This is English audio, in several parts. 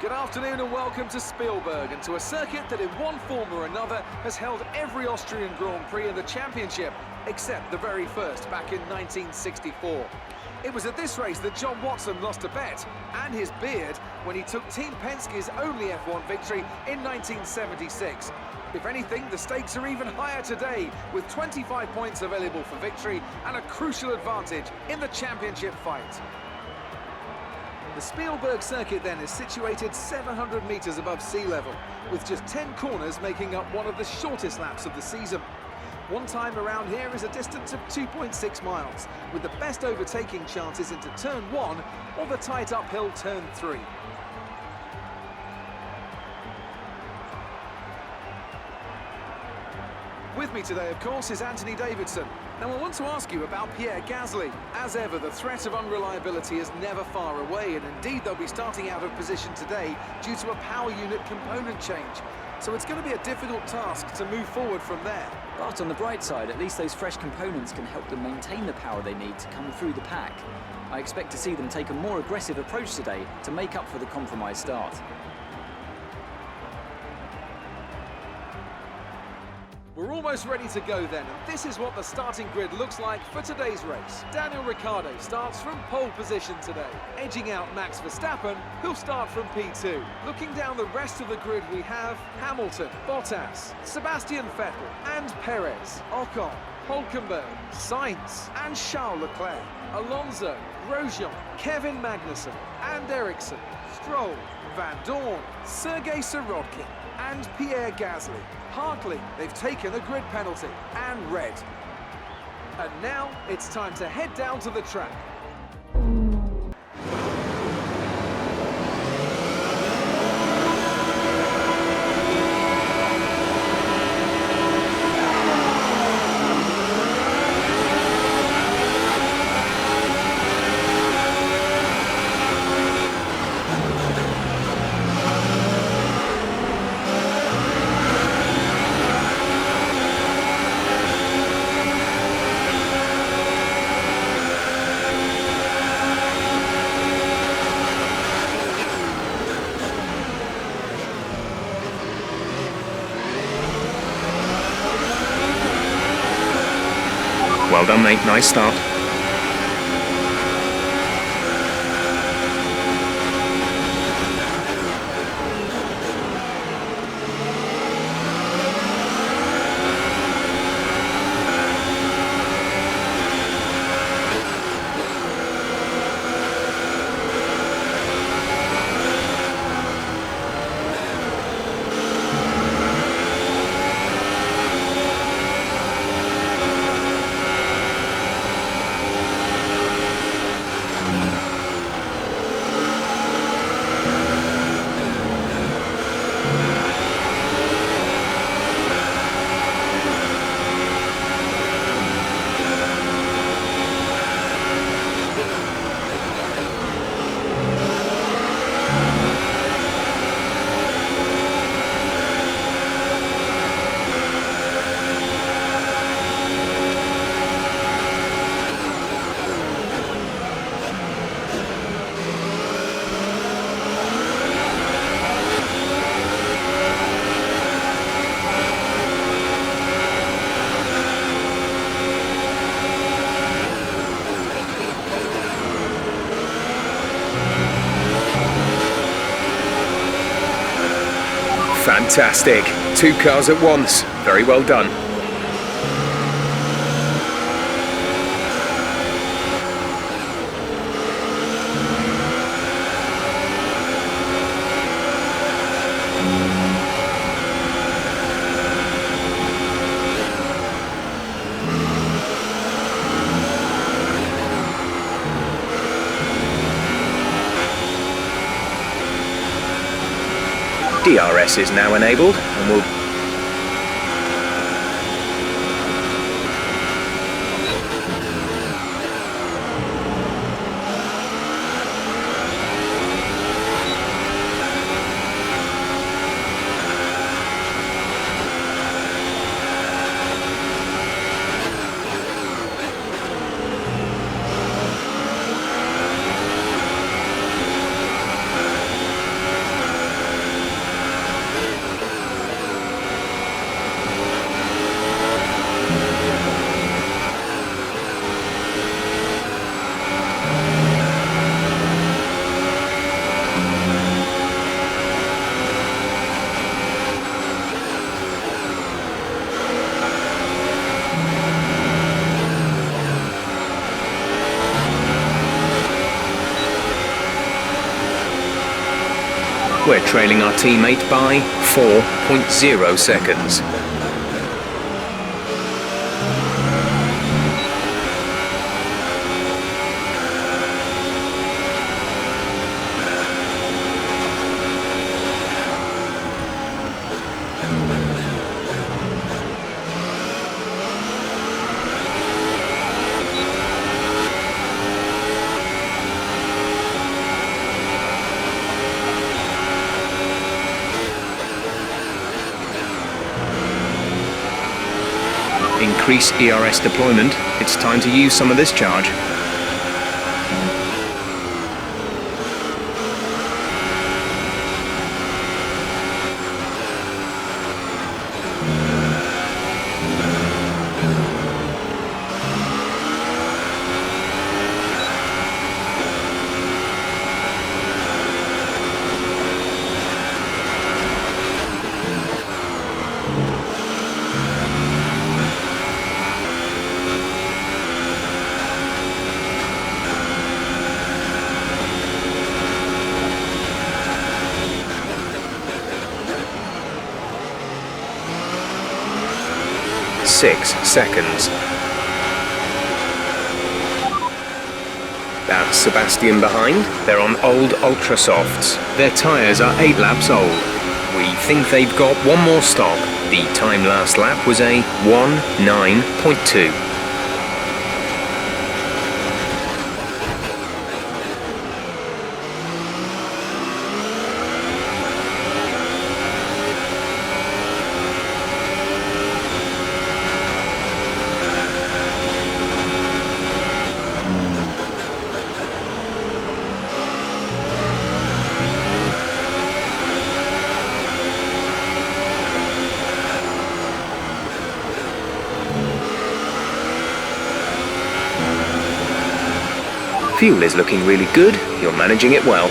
Good afternoon and welcome to Spielberg and to a circuit that in one form or another has held every Austrian Grand Prix in the championship, except the very first back in 1964. It was at this race that John Watson lost a bet and his beard when he took Team Penske's only F1 victory in 1976. If anything, the stakes are even higher today, with 25 points available for victory and a crucial advantage in the championship fight. The Spielberg circuit then is situated 700 metres above sea level, with just 10 corners making up one of the shortest laps of the season. One time around here is a distance of 2.6 miles, with the best overtaking chances into turn 1 or the tight uphill turn 3. With me today, of course, is Anthony Davidson. Now, I want to ask you about Pierre Gasly. As ever, the threat of unreliability is never far away, and indeed they'll be starting out of position today due to a power unit component change. So it's going to be a difficult task to move forward from there. But on the bright side, at least those fresh components can help them maintain the power they need to come through the pack. I expect to see them take a more aggressive approach today to make up for the compromised start. We're almost ready to go then, and this is what the starting grid looks like for today's race. Daniel Ricciardo starts from pole position today, edging out Max Verstappen, who'll start from P2. Looking down the rest of the grid, we have Hamilton, Bottas, Sebastian Vettel and Perez, Ocon, Hülkenberg, Sainz and Charles Leclerc, Alonso, Grosjean, Kevin Magnussen and Ericsson, Stroll, Van Dorn, Sergei Sirotkin and Pierre Gasly. Hartley, they've taken a grid penalty, and red. And now it's time to head down to the track. Well done, mate. Nice start. Fantastic. 2 cars at once. Very well done. DRS is now enabled and will We're trailing our teammate by 4.0 seconds. Increase ERS deployment. It's time to use some of this charge. Six seconds. That's Sebastian behind. They're on old Ultra Softs. Their tyres are 8 laps old. We think they've got one more stop. The time last lap was a 1:9.2. Fuel is looking really good. You're managing it well.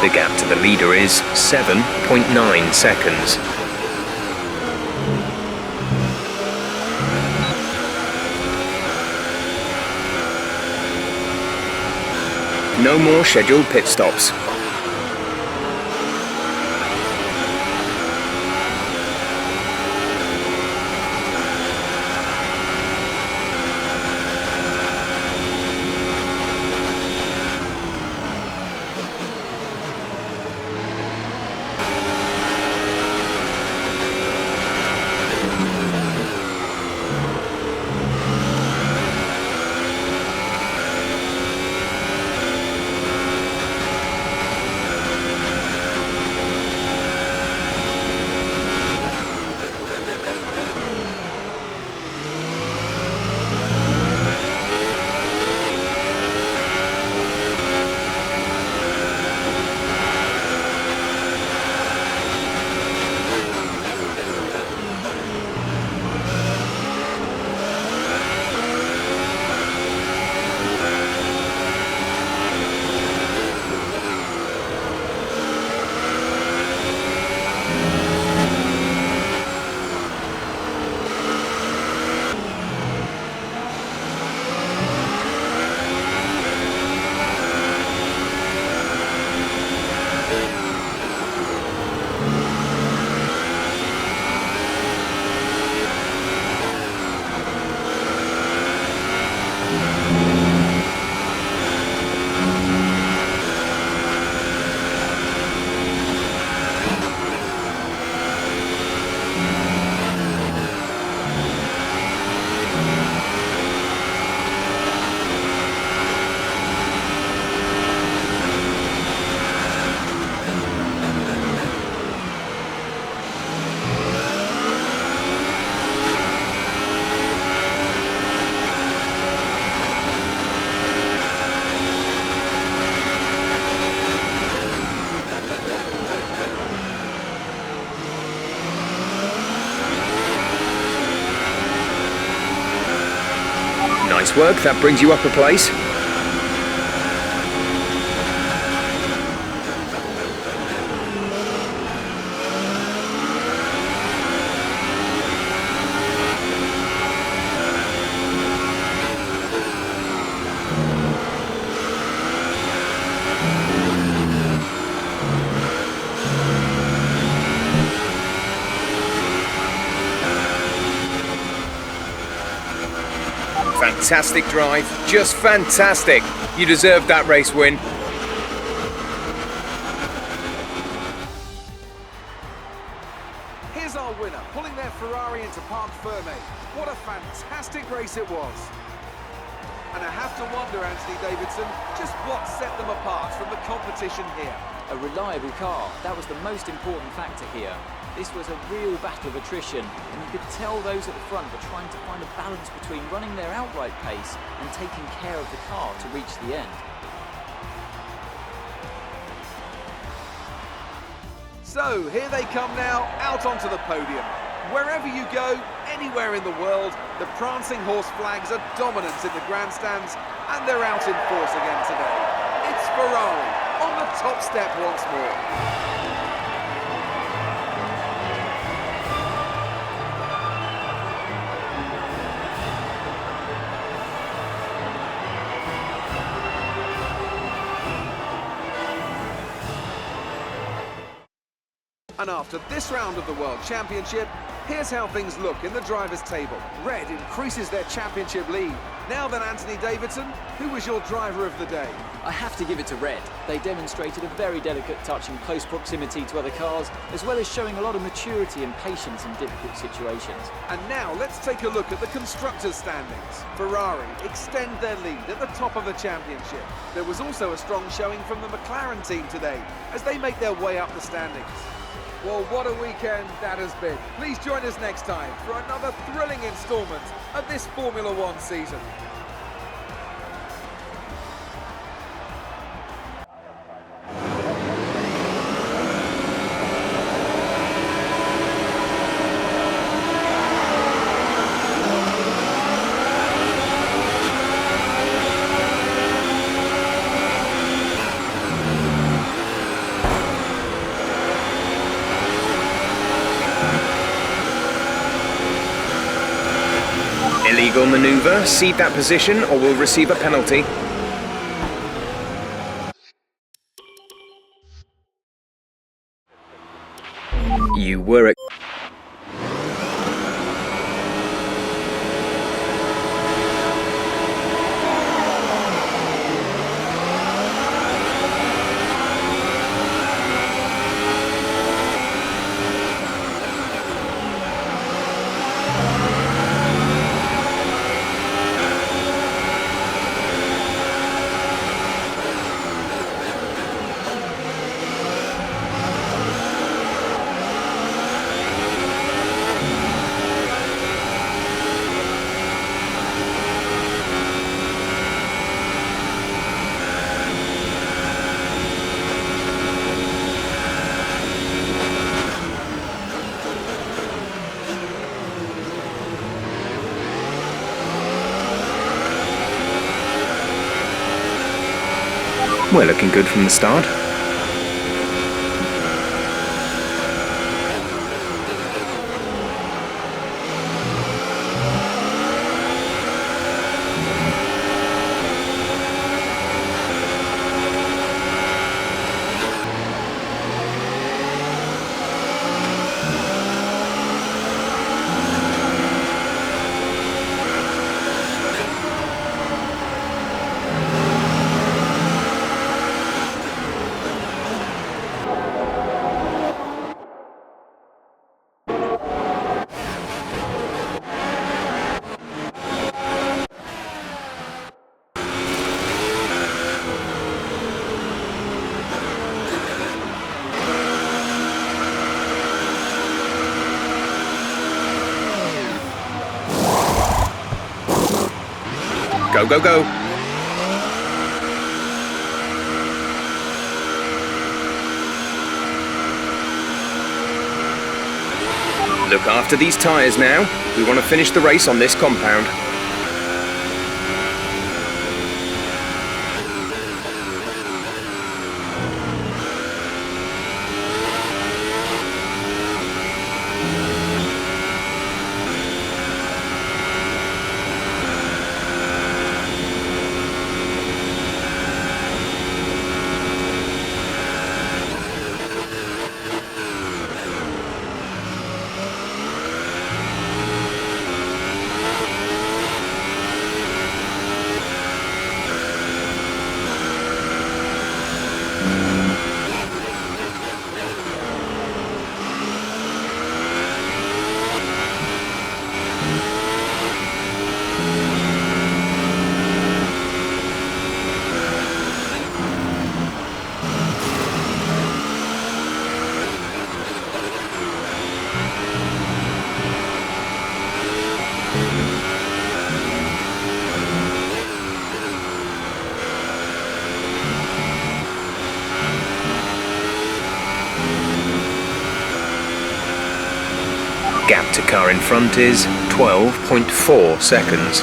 The gap to the leader is 7.9 seconds. No more scheduled pit stops. Nice work, that brings you up a place. fantastic drive, just fantastic. You deserved that race win. Here's our winner, pulling their Ferrari into Parc Fermé. What a fantastic race it was. And I have to wonder, Anthony Davidson, just what set them apart from the competition here. A reliable car, that was the most important factor here. This was a real battle of attrition, and you could tell those at the front were trying to find a balance between running their outright pace and taking care of the car to reach the end. So, here they come now, out onto the podium. Wherever you go, anywhere in the world, the prancing horse flags are dominant in the grandstands, and they're out in force again today. It's Ferrari on the top step once more. And after this round of the World Championship, here's how things look in the drivers' table. Red increases their championship lead. Now then, Anthony Davidson, who was your driver of the day? I have to give it to Red. They demonstrated a very delicate touch in close proximity to other cars, as well as showing a lot of maturity and patience in difficult situations. And now let's take a look at the constructors' standings. Ferrari extend their lead at the top of the championship. There was also a strong showing from the McLaren team today, as they make their way up the standings. Well, what a weekend that has been. Please join us next time for another thrilling instalment of this Formula One season. Illegal manoeuvre, cede that position or will receive a penalty. You were at... We're looking good from the start. Go, go, go. Look after these tyres now. We want to finish the race on this compound. gap to car in front is 12.4 seconds.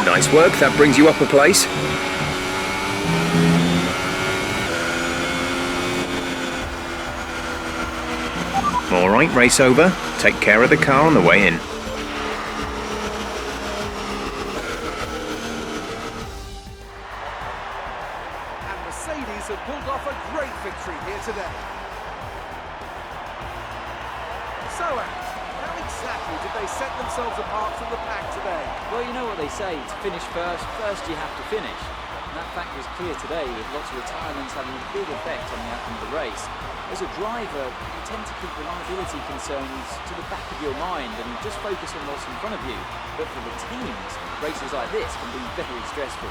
Nice work, that brings you up a place. All right, race over. Take care of the car on the way in. And Mercedes have pulled off a great victory here today. So, how exactly did they set themselves apart from the pack today? Well, you know what they say, to finish first you have to finish. And that fact was clear today, with lots of retirements having a big effect on the outcome of the race. As a driver, you tend to keep reliability concerns to the back of your mind and just focus on what's in front of you. But for the teams, races like this can be very stressful.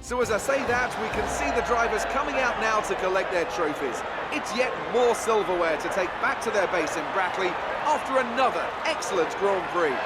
So as I say that, we can see the drivers coming out now to collect their trophies. It's yet more silverware to take back to their base in Brackley after another excellent Grand Prix.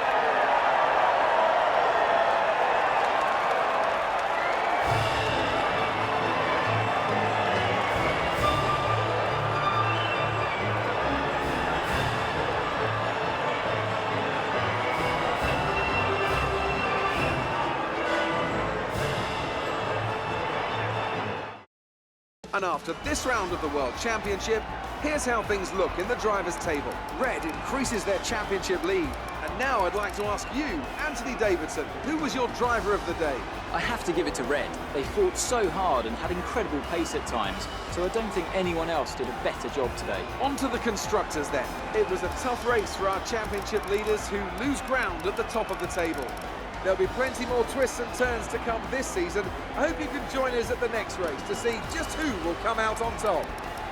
And after this round of the World Championship, here's how things look in the drivers' table. Red increases their championship lead. And now I'd like to ask you, Anthony Davidson, who was your driver of the day? I have to give it to Red. They fought so hard and had incredible pace at times, so I don't think anyone else did a better job today. On to the constructors then. It was a tough race for our championship leaders who lose ground at the top of the table. There'll be plenty more twists and turns to come this season. I hope you can join us at the next race to see just who will come out on top.